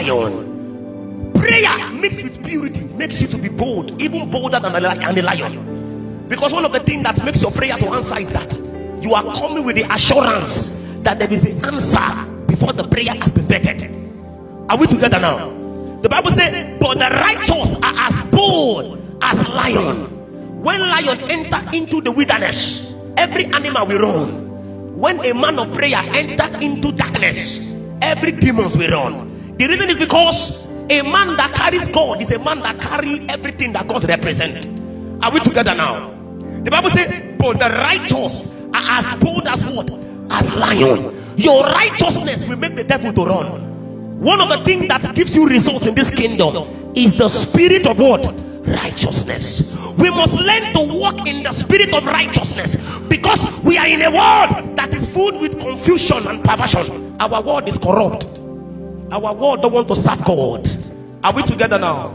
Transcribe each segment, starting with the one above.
lion. Prayer mixed with purity makes you to be bold, even bolder than a lion. Because one of the things that makes your prayer to answer is that you are coming with the assurance that there is an answer before the prayer has been vetted. Are we together now? The Bible says, but the righteous are as bold as lion. When lion enter into the wilderness, every animal will run. When a man of prayer enter into darkness, every demons will run. The reason is because a man that carries God is a man that carries everything that God represents. Are we together now? The Bible says, but the righteous are as bold as what? As lion. Your righteousness will make the devil to run. One of the things that gives you results in this kingdom is the spirit of what? Righteousness. We must learn to walk in the spirit of righteousness, because we are in a world that is full with confusion and perversion. Our world is corrupt. Our world don't want to serve God. Are we together now?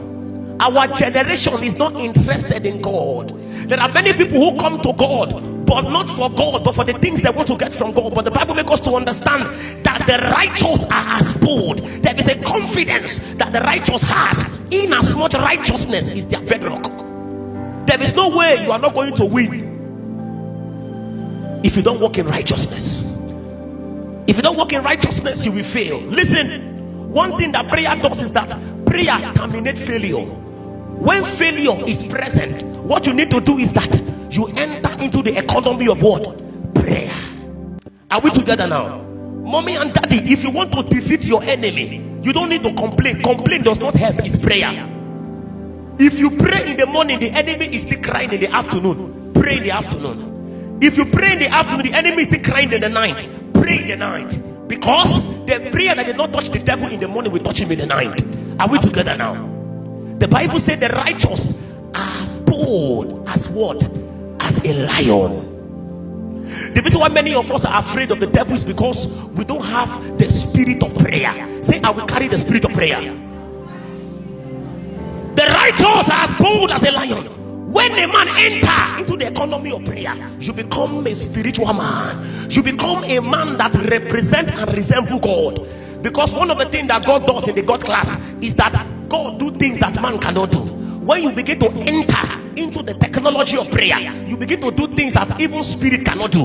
Our generation is not interested in God. There are many people who come to God, but not for God, but for the things they want to get from God. But the Bible makes us to understand that the righteous are as bold. There is a confidence that the righteous has, in as much righteousness is their bedrock. There is no way you are not going to win if you don't walk in righteousness. If you don't walk in righteousness, you will fail. Listen, one thing that prayer does is that prayer terminates failure. When failure is present, what you need to do is that you enter into the economy of what? Prayer. Are we together now? Mommy and daddy, if you want to defeat your enemy, you don't need to complain. Complain does not help. It's prayer. If you pray in the morning, the enemy is still crying in the afternoon. Pray in the afternoon. If you pray in the afternoon, the enemy is still crying in the night. Pray in the night. Because the prayer that did not touch the devil in the morning will touch him in the night. Are we together now? The Bible said the righteous are bold as what? As a lion. The reason why many of us are afraid of the devil is because we don't have the spirit of prayer. Say, I will carry the spirit of prayer. The righteous are as bold as a lion. When a man enter into the economy of prayer, you become a spiritual man. You become a man that represents and resembles God. Because one of the things that God does in the God class is that God do things that man cannot do. When you begin to enter into the technology of prayer, you begin to do things that even spirit cannot do.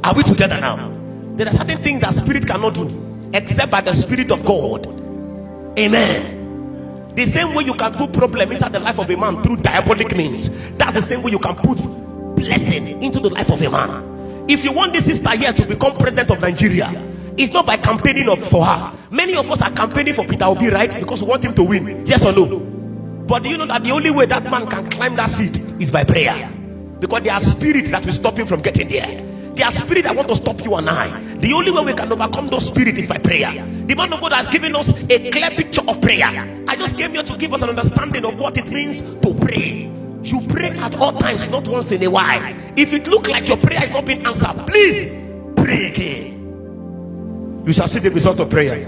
Are we together now? There are certain things that spirit cannot do except by the spirit of God. Amen. The same way you can put problem inside the life of a man through diabolic means, that's the same way you can put blessing into the life of a man. If you want this sister here to become president of Nigeria, it's not by campaigning for her. Many of us are campaigning for Peter Obi, right? Because we want him to win. Yes or no? But do you know that the only way that man can climb that seat is by prayer? Because there are spirits that will stop him from getting there. There are spirits that want to stop you and I. The only way we can overcome those spirits is by prayer. The man of God has given us a clear picture of prayer. I just came here to give us an understanding of what it means to pray. You pray at all times, not once in a while. If it looks like your prayer is not being answered, please pray again. You shall see the result of prayer.